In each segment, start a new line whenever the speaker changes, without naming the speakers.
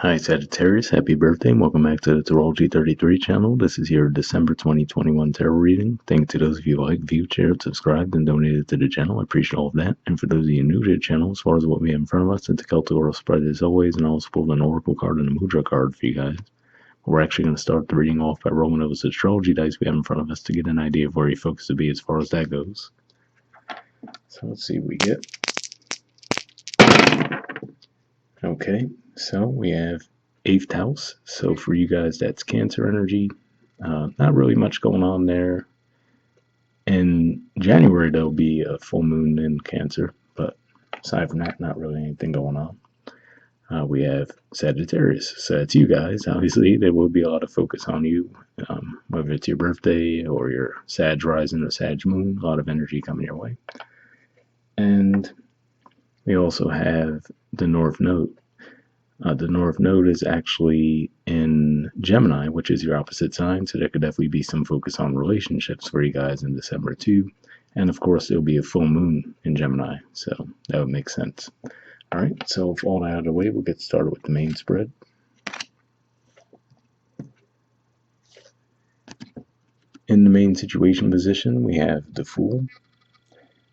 Hi Sagittarius, happy birthday and welcome back to the Astrology 33 channel. This is your December 2021 tarot reading. Thank you to those of you who liked, viewed, shared, subscribed, and donated to the channel. I appreciate all of that. And for those of you new to the channel, as far as what we have in front of us, it's a Celtic oral spread as always, and I also pulled an Oracle card and a Mudra card for you guys. We're actually going to start the reading off by rolling over the astrology dice we have in front of us to get an idea of where your focus will be as far as that goes. So let's see what we get. Okay, so we have 8th house. So for you guys, that's Cancer energy. Not really much going on there. In January, there'll be a full moon in Cancer, but aside from that, not really anything going on. We have Sagittarius. So that's you guys. Obviously, there will be a lot of focus on you, whether it's your birthday or your Sag rising or Sag moon. A lot of energy coming your way. And we also have the North Node. The North Node is actually in Gemini, which is your opposite sign, so there could definitely be some focus on relationships for you guys in December too. And of course, there'll be a full moon in Gemini, so that would make sense. All right, so with all that out of the way, we'll get started with the main spread. In the main situation position, we have the Fool.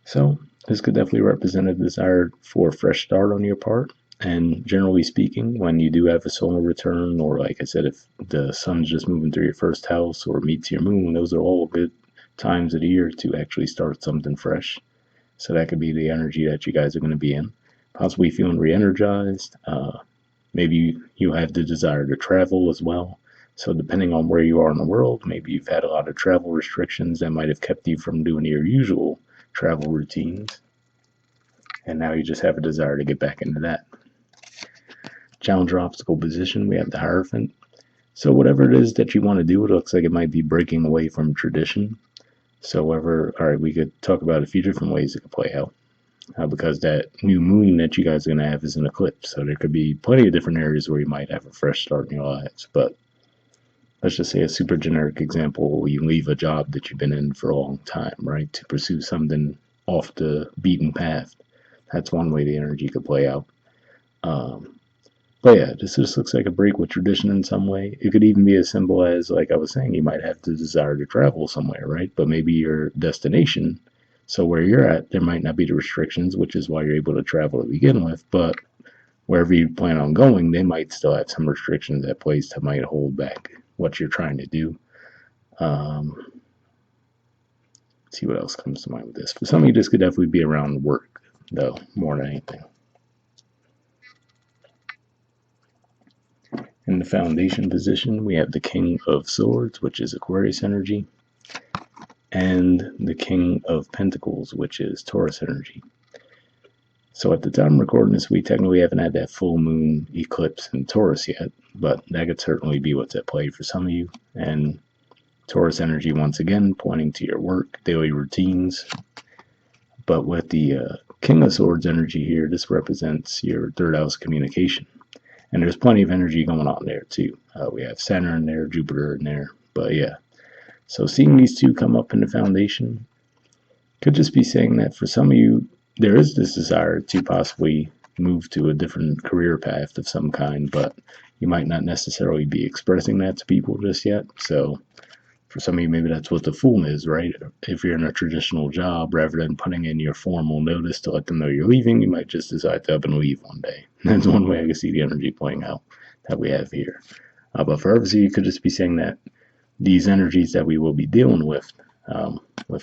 So this could definitely represent a desire for a fresh start on your part. And generally speaking, when you do have a solar return, or like I said, if the sun's just moving through your first house or meets your moon, those are all good times of the year to actually start something fresh. So that could be the energy that you guys are going to be in. Possibly feeling re-energized. Maybe you have the desire to travel as well. So depending on where you are in the world, maybe you've had a lot of travel restrictions that might have kept you from doing your usual travel routines. And now you just have a desire to get back into that. Challenge or obstacle position, we have the Hierophant. So whatever it is that you want to do, it looks like it might be breaking away from tradition. So alright, we could talk about a few different ways it could play out. Because that new moon that you guys are going to have is an eclipse. So there could be plenty of different areas where you might have a fresh start in your lives. But let's just say a super generic example, you leave a job that you've been in for a long time, right? To pursue something off the beaten path. That's one way the energy could play out. But yeah, this just looks like a break with tradition in some way. It could even be as simple as, like I was saying, you might have the desire to travel somewhere, right? But maybe your destination, so where you're at, there might not be the restrictions, which is why you're able to travel to begin with. But wherever you plan on going, they might still have some restrictions at place that might hold back what you're trying to do. Let's see what else comes to mind with this. For some of you, this could definitely be around work, though, more than anything. In the foundation position, we have the King of Swords, which is Aquarius energy, and the King of Pentacles, which is Taurus energy. So at the time of recording this, we technically haven't had that full moon eclipse in Taurus yet, but that could certainly be what's at play for some of you. And Taurus energy, once again, pointing to your work, daily routines. But with the King of Swords energy here, this represents your third house communication. And there's plenty of energy going on there too. We have Saturn in there, Jupiter in there. But yeah, so seeing these two come up in the foundation could just be saying that for some of you, there is this desire to possibly move to a different career path of some kind, but you might not necessarily be expressing that to people just yet. So for some of you, maybe that's what the Fool is, right? If you're in a traditional job, rather than putting in your formal notice to let them know you're leaving, you might just decide to up and leave one day. That's one way I can see the energy playing out that we have here. But for others, you could just be saying that these energies that we will be dealing with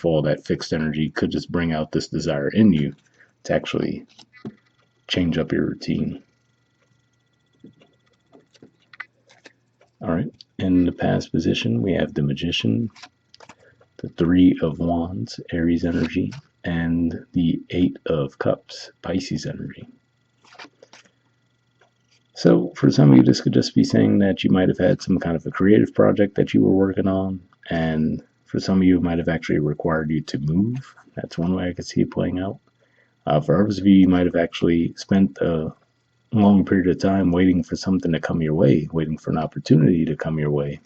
all that fixed energy, could just bring out this desire in you to actually change up your routine. All right. In the past position, we have the Magician, the Three of Wands, Aries energy, and the Eight of Cups, Pisces energy. So for some of you, this could just be saying that you might have had some kind of a creative project that you were working on, and for some of you, it might have actually required you to move. That's one way I could see it playing out. For others of you, you might have actually spent a long period of time waiting for something to come your way, waiting for an opportunity to come your way.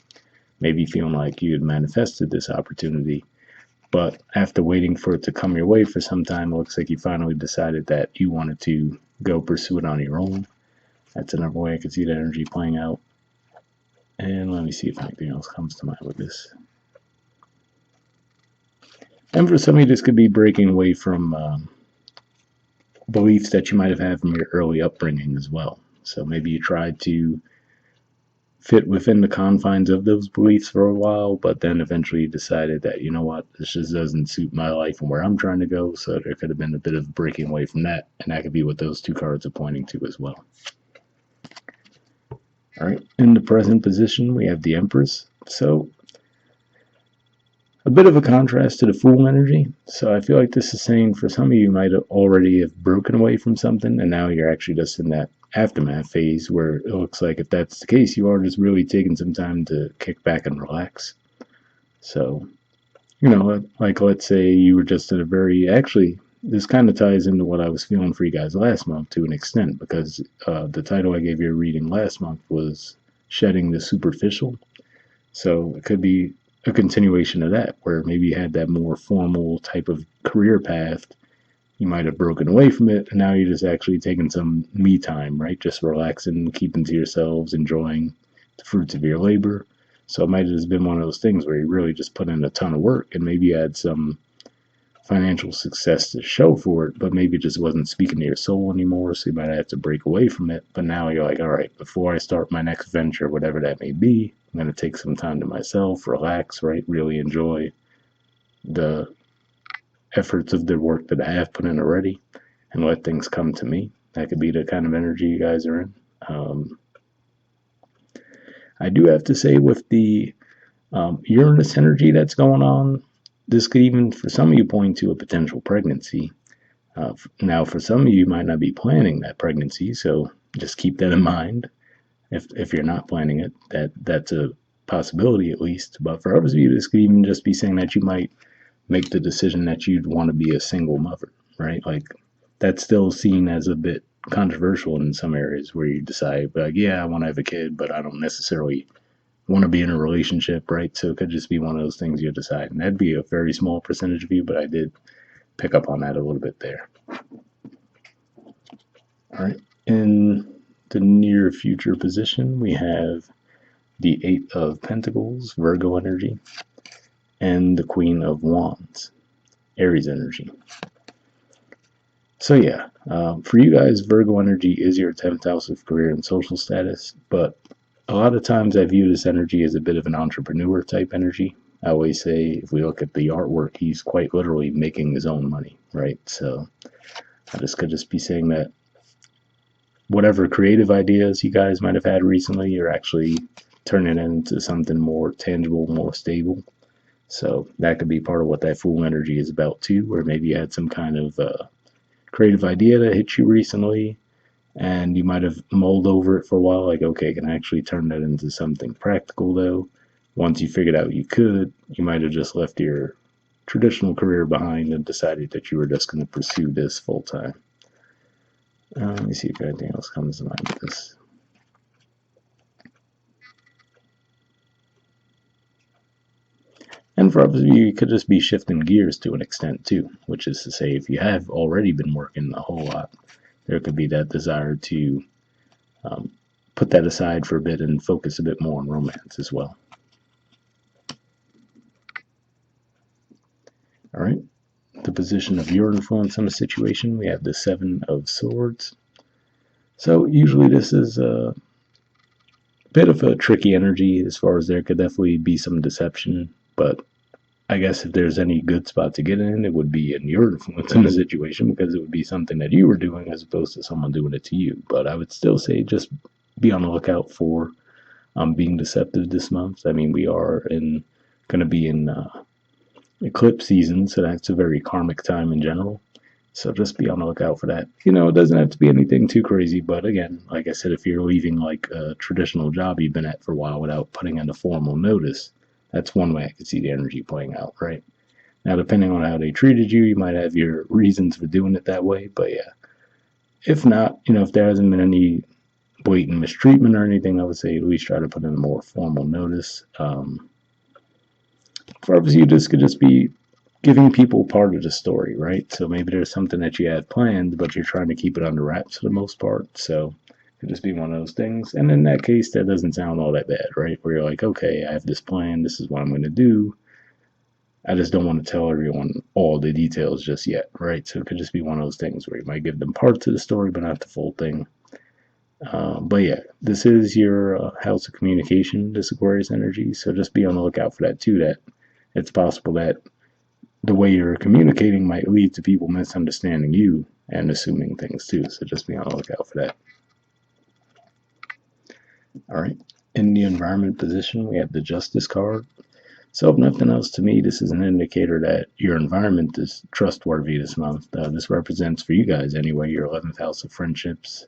Maybe feeling like you had manifested this opportunity, but after waiting for it to come your way for some time, it looks like you finally decided that you wanted to go pursue it on your own. That's another way I could see that energy playing out. And let me see if anything else comes to mind with this. And for some of you, this could be breaking away from beliefs that you might have had from your early upbringing as well. So maybe you tried to fit within the confines of those beliefs for a while, but then eventually you decided that, you know what, this just doesn't suit my life and where I'm trying to go. So there could have been a bit of breaking away from that, and that could be what those two cards are pointing to as well. All right, in the present position, we have the Empress. So a bit of a contrast to the Fool energy. So I feel like this is saying for some of you might already have broken away from something, and now you're actually just in that aftermath phase where it looks like if that's the case, you are just really taking some time to kick back and relax. So, you know, like let's say you were just in a very, actually, this kind of ties into what I was feeling for you guys last month to an extent, because the title I gave you a reading last month was Shedding the Superficial. So it could be a continuation of that, where maybe you had that more formal type of career path. You might have broken away from it, and now you're just actually taking some me time, right? Just relaxing, keeping to yourselves, enjoying the fruits of your labor. So it might have just been one of those things where you really just put in a ton of work, and maybe you had some financial success to show for it, but maybe it just wasn't speaking to your soul anymore, so you might have to break away from it. But now you're like, all right, before I start my next venture, whatever that may be, I'm going to take some time to myself, relax, right? Really enjoy the efforts of the work that I have put in already and let things come to me. That could be the kind of energy you guys are in. I do have to say, with the Uranus energy that's going on, this could even, for some of you, point to a potential pregnancy. Now, for some of you, you might not be planning that pregnancy, so just keep that in mind. If you're not planning it, that's a possibility at least. But for others of you, this could even just be saying that you might make the decision that you'd want to be a single mother, right? Like that's still seen as a bit controversial in some areas where you decide, like, yeah, I want to have a kid, but I don't necessarily want to be in a relationship, right? So it could just be one of those things you decide. And that'd be a very small percentage of you, but I did pick up on that a little bit there. All right. In the near future position, we have the Eight of Pentacles, Virgo energy, and the Queen of Wands, Aries energy. So yeah, for you guys, Virgo energy is your 10th house of career and social status, but a lot of times I view this energy as a bit of an entrepreneur type energy. I always say, if we look at the artwork, he's quite literally making his own money, right? So I just could just be saying that whatever creative ideas you guys might have had recently, you're actually turning it into something more tangible, more stable. So that could be part of what that Fool energy is about too, where maybe you had some kind of creative idea that hit you recently, and you might have mulled over it for a while, like, okay, can I actually turn that into something practical though? Once you figured out you could, you might have just left your traditional career behind and decided that you were just going to pursue this full time. Let me see if anything else comes to mind with this. And for others of you, you could just be shifting gears to an extent too, which is to say, if you have already been working a whole lot, there could be that desire to put that aside for a bit and focus a bit more on romance as well. All right, the position of your influence on a situation, we have the Seven of Swords. So usually this is a bit of a tricky energy, as far as there could definitely be some deception, but I guess if there's any good spot to get in, it would be in your influence in the situation, because it would be something that you were doing as opposed to someone doing it to you. But I would still say just be on the lookout for being deceptive this month. I mean, we are going to be in eclipse season, so that's a very karmic time in general. So just be on the lookout for that. You know, it doesn't have to be anything too crazy, but again, like I said, if you're leaving like a traditional job you've been at for a while without putting in a formal notice, that's one way I could see the energy playing out, right? Now, depending on how they treated you, you might have your reasons for doing it that way, but yeah. If not, you know, if there hasn't been any blatant mistreatment or anything, I would say at least try to put in a more formal notice. For others, you just could just be giving people part of the story, right? So maybe there's something that you have planned, but you're trying to keep it under wraps for the most part. So Could just be one of those things. And in that case, that doesn't sound all that bad, right? Where you're like, okay, I have this plan. This is what I'm going to do. I just don't want to tell everyone all the details just yet, right? So it could just be one of those things where you might give them parts of the story, but not the full thing. But yeah, this is your house of communication, this Aquarius energy. So just be on the lookout for that too. That it's possible that the way you're communicating might lead to people misunderstanding you and assuming things too. So just be on the lookout for that. All right. In the environment position, we have the Justice card. So if nothing else, to me, this is an indicator that your environment is trustworthy this month. This represents, for you guys anyway, your 11th house of friendships,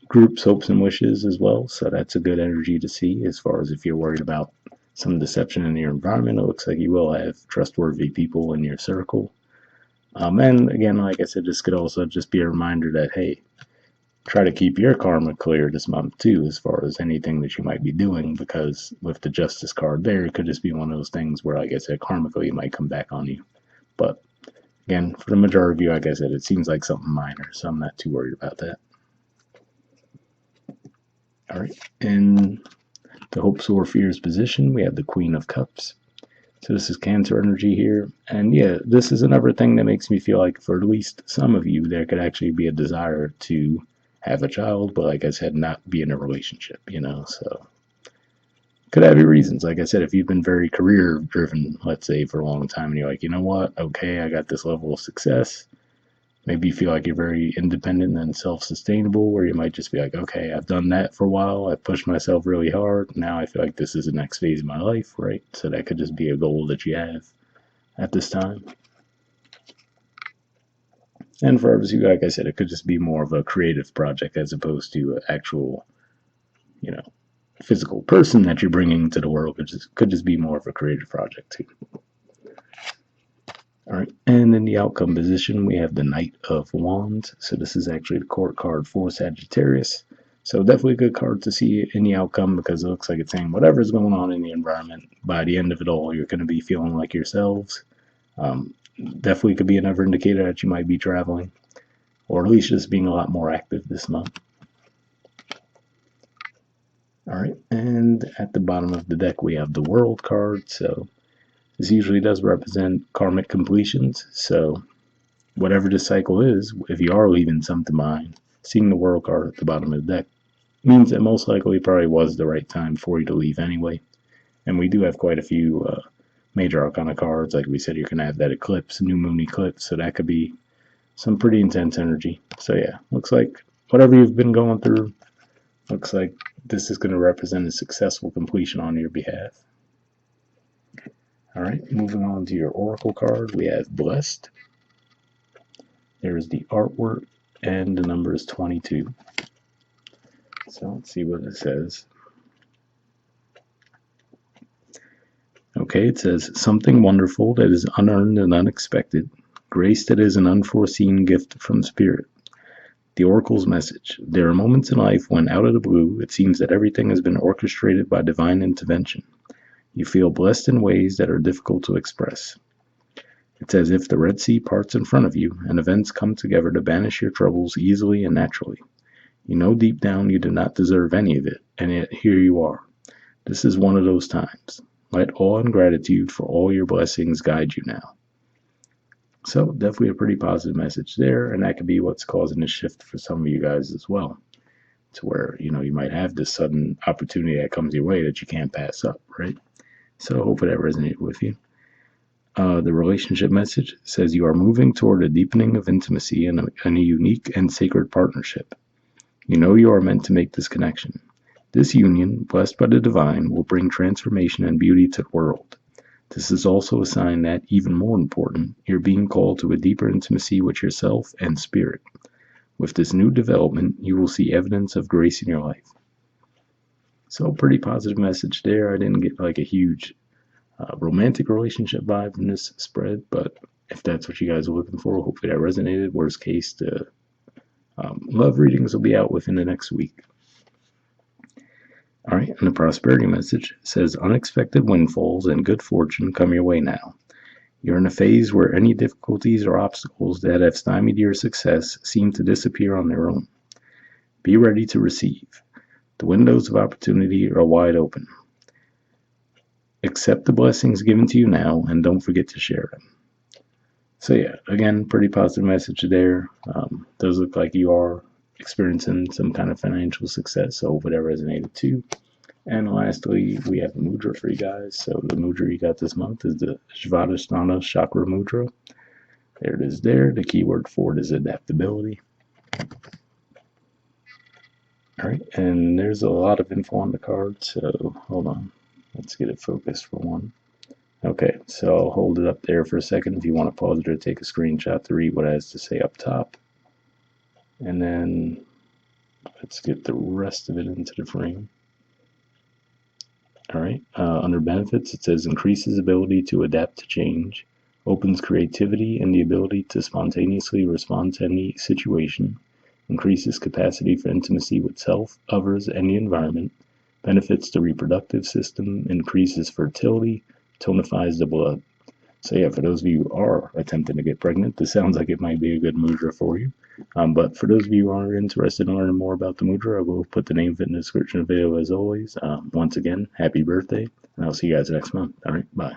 groups, hopes, and wishes as well. So that's a good energy to see as far as if you're worried about some deception in your environment. It looks like you will have trustworthy people in your circle. And again, like I said, this could also just be a reminder that, hey, try to keep your karma clear this month too, as far as anything that you might be doing, because with the Justice card there, it could just be one of those things where, like I said, karmically it might come back on you. But again, for the majority of you, like I said, it seems like something minor, so I'm not too worried about that. All right, in the hopes or fears position, we have the Queen of Cups. So this is Cancer energy here. And yeah, this is another thing that makes me feel like for at least some of you, there could actually be a desire to have a child, but like I said, not be in a relationship, so could have your reasons. Like I said, if you've been very career driven, let's say, for a long time, and you're like, you know what, okay, I got this level of success. Maybe you feel like you're very independent and self-sustainable, where you might just be like, okay, I've done that for a while. I've pushed myself really hard. Now I feel like this is the next phase of my life, right? So that could just be a goal that you have at this time. And for others, like I said, it could just be more of a creative project as opposed to an actual, physical person that you're bringing to the world. It could just be more of a creative project too. All right, and in the outcome position, we have the Knight of Wands. So this is actually the court card for Sagittarius. So definitely a good card to see in the outcome, because it looks like it's saying whatever's going on in the environment, by the end of it all, you're going to be feeling like yourselves. Definitely could be another indicator that you might be traveling, or at least just being a lot more active this month. All right, and at the bottom of the deck, we have the World card. So this usually does represent karmic completions. So whatever this cycle is, if you are leaving something behind, seeing the World card at the bottom of the deck means that most likely probably was the right time for you to leave anyway. And we do have quite a few major arcana cards. Like we said, you're going to have that eclipse, new moon eclipse, so that could be some pretty intense energy. So yeah, looks like whatever you've been going through, looks like this is going to represent a successful completion on your behalf. All right, moving on to your oracle card, we have Blessed. There's the artwork, and the number is 22. So let's see what it says. Okay, it says, something wonderful that is unearned and unexpected, grace that is an unforeseen gift from Spirit. The Oracle's message. There are moments in life when, out of the blue, it seems that everything has been orchestrated by divine intervention. You feel blessed in ways that are difficult to express. It's as if the Red Sea parts in front of you, and events come together to banish your troubles easily and naturally. You know deep down you do not deserve any of it, and yet here you are. This is one of those times. Let awe and gratitude for all your blessings guide you now. So definitely a pretty positive message there, and that could be what's causing a shift for some of you guys as well, to where you might have this sudden opportunity that comes your way that you can't pass up, right? So hopefully that resonated with you. The relationship message says you are moving toward a deepening of intimacy and a unique and sacred partnership. You know you are meant to make this connection. This union, blessed by the divine, will bring transformation and beauty to the world. This is also a sign that, even more important, you're being called to a deeper intimacy with yourself and Spirit. With this new development, you will see evidence of grace in your life. So, pretty positive message there. I didn't get like a huge romantic relationship vibe from this spread, but if that's what you guys are looking for, hopefully that resonated. Worst case, the love readings will be out within the next week. All right, and the prosperity message says unexpected windfalls and good fortune come your way now. You're in a phase where any difficulties or obstacles that have stymied your success seem to disappear on their own. Be ready to receive. The windows of opportunity are wide open. Accept the blessings given to you now and don't forget to share them. So yeah, again, pretty positive message there. Does look like you are experiencing some kind of financial success, so hope that resonated too. And lastly, we have a mudra for you guys. So the mudra you got this month is the Svadhisthana Chakra mudra. There it is there. The keyword for it is adaptability. All right, and there's a lot of info on the card, so hold on. Let's get it focused for one. Okay, so I'll hold it up there for a second if you want to pause it or take a screenshot to read what it has to say up top. And then let's get the rest of it into the frame. All right, under benefits, it says increases ability to adapt to change, opens creativity and the ability to spontaneously respond to any situation, increases capacity for intimacy with self, others, and the environment, benefits the reproductive system, increases fertility, tonifies the blood. So yeah, for those of you who are attempting to get pregnant, this sounds like it might be a good mudra for you. But for those of you who are interested in learning more about the mudra, I will put the name of it in the description of the video as always. Once again, happy birthday, and I'll see you guys next month. All right, bye.